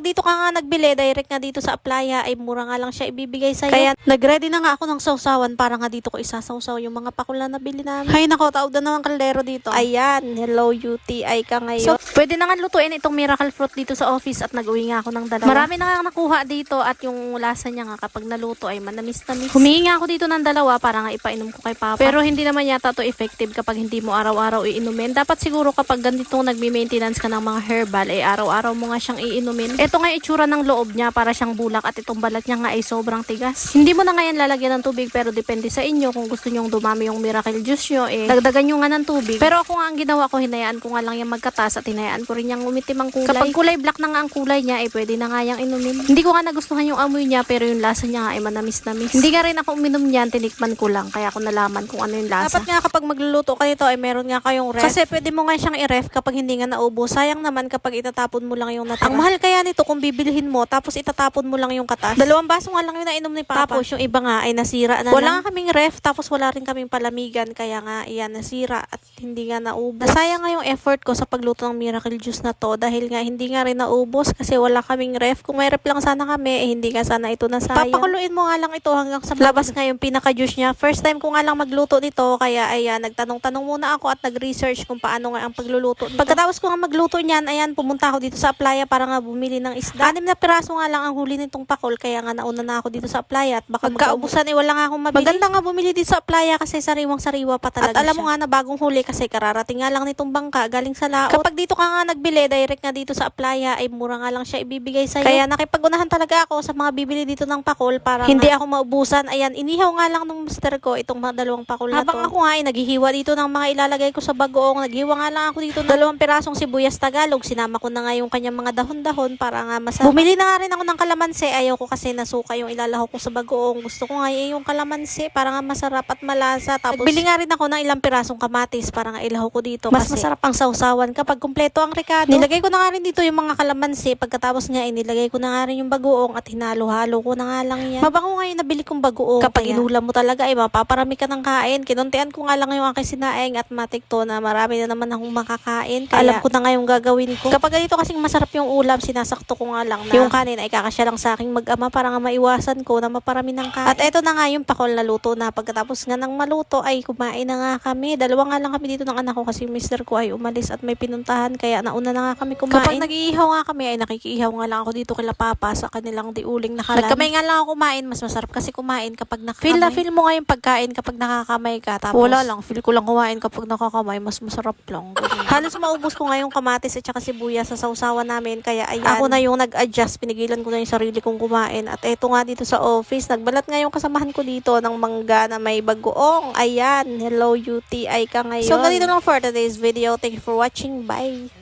Dito ka nga nagbili, direct nga dito sa Aplaya, ay mura nga lang siya ibibigay sa'yo. Kaya nagready na nga ako ng sausawan para nga dito ko isasawsaw yung mga pakul na nabili namin. Ay nako, taod na naman kaldero dito. Ayan, hello UTI ka ngayon. So, pwede na nga lutuin itong miracle fruit dito sa office at nag-uwi nga ako ng dalawa. Marami na nga nakuha dito at yung lasa niya nga kapag naluto ay manamis-namis. Humingi nga ako dito ng dalawa para nga ipainom ko kay Papa. Pero hindi naman yata to effective kapag hindi mo araw-araw iinumin. Dapat siguro kapag ganitong nagme-maintenance ka ng mga herbal, ay araw-araw mo nga siyang iinumin. Ito nga itsura ng loob niya, para siyang bulak at itong balat niya nga ay sobrang tigas. Hindi mo na ngayon lalagyan ng tubig pero depende sa inyo kung gusto nyong dumami yung miracle juice nyo, dagdagan nyo nga ng tubig. Pero ako nga ang ginawa ko, hinayaan ko nga lang yung magkatas at hinayaan ko rin yung umitim ang kulay. Kapag kulay black na nga ang kulay niya, pwede na nga yung inumin. Hindi ko nga nagustuhan yung amoy niya pero yung lasa niya nga ay manamis-namis. Hindi nga rin ako uminom niyan, tinikman ko lang kaya ako nalaman kung ano yung lasa. Dapat nga kapag magluluto ka nito ay meron nga kayong ref. Kasi pwede mo nga siyang i-ref kapag hindi nga naubos. Sayang naman kapag itatapon mo lang yung natira. Ang mahal kaya nito kung bibilhin mo tapos itatapon mo lang yung katas. 2 baso nga lang yung nainom ni Papa. Tapos yung iba nga ay nasira na. Wala nga kaming ref tapos wala rin kaming palamigan kaya nga iyan nasira at hindi nga naubos. Nasayang nga yung effort ko sa pagluto ng miracle juice na to dahil nga hindi nga rin naubos kasi wala kaming ref. Kung may ref lang sana kami hindi nga sana ito nasayang. Papakuluin mo nga lang ito hanggang sa labas nga yung pinaka-juice niya. First time ko nga lang magluto nito kaya ayan, nagtanong-tanong muna ako at nag-research kung paano nga ang pagluluto nito. Pagkatapos ko nga magluto niyan, ayan, pumunta ako dito sa Aplaya para nga bumili ng isda. 6 na piraso nga lang ang huli nitong pakol kaya nga nauna na ako dito sa Aplaya at baka magkaubusan wala nga akong mabili. Maganda nga bumili dito sa Aplaya kasi sariwang-sariwa pa talaga at alam mo nga na bagong huli kasi kararating nga lang nitong bangka galing sa laot. Kapag dito ka nga nagbili, direct nga dito sa Aplaya ay mura nga lang siya ibibigay sa'yo. Kaya nakipag-unahan talaga ako sa mga bibili dito ng pakol para hindi ako maubusan. Ayan, inihaw nga lang ng mister ko itong mga 2 pakol na to. Habang ako nga ay naghihiwa dito ng mga ilalagay ko sa bagoong, naghiwa nga lang ako dito ng 2 pirasong sibuyas Tagalog. Sinama ko na nga yung kanyang mga dahon-dahon para nga masarap. Bumili na nga rin ako ng kalamansi. Ayaw ko kasi nasuka yung ilalahok ko sa bagoong. Gusto ko nga yung kalamansi para nga masarap at malasa. Tapos bili nga rin ako ng ilang pirasong kamatis para nga ilahok ko dito. Mas masarap ang sausawan kapag kumpleto ang rekado. Nilagay ko na nga rin dito yung mga kalamansi. Pagkatapos nga nilagay ko na nga rin yung bagoong at hinalo-halo ko na nga lang yan. Mabango nga yung nabili kong bagoong. Kapag inulam mo talaga ay mapaparami ka ng kain. Kinuntian ko nga lang yung aking sinaing at matikto na marami na naman akong makakain. Kaya alam ko na nga yung gagawin ko. Kapag ganito kasing masarap yung ulam, sinasakto ko nga lang na yung kanin ay kakasya lang sa aking mag-ama para nga maiwasan ko na maparami ng kain. At eto na nga yung pakol na luto na. Pagkatapos nga ng maluto ay kumain na nga kami. 2 nga lang kami dito ng anak ko kasi mister ko ay umalis at may pinuntahan kaya nauna na nga kami kumain. Kapag nag-iihaw nga kami ay nakikiihaw nga lang ako dito kila Papa sa kanilang diuling na kalan. Nagkamay nga lang ako kumain. Mas masarap kasi kumain kapag nakakamay. Feel na feel mo nga yung pagkain kapag nakakamay ka. Tapos wala lang, feel ko lang kumain kapag nakakamay. Mas masarap lang. Halos maubos ko nga yung kamatis at saka sibuyas sa sausawan namin. Kaya ayan, ako na yung nag-adjust. Pinigilan ko na yung sarili kong kumain. At eto nga dito sa office, nagbalat nga yung kasamahan ko dito ng mangga na may bagoong. Ayan, hello UTI ka ngayon. So ganito lang for today's video. Thank you for watching. Bye!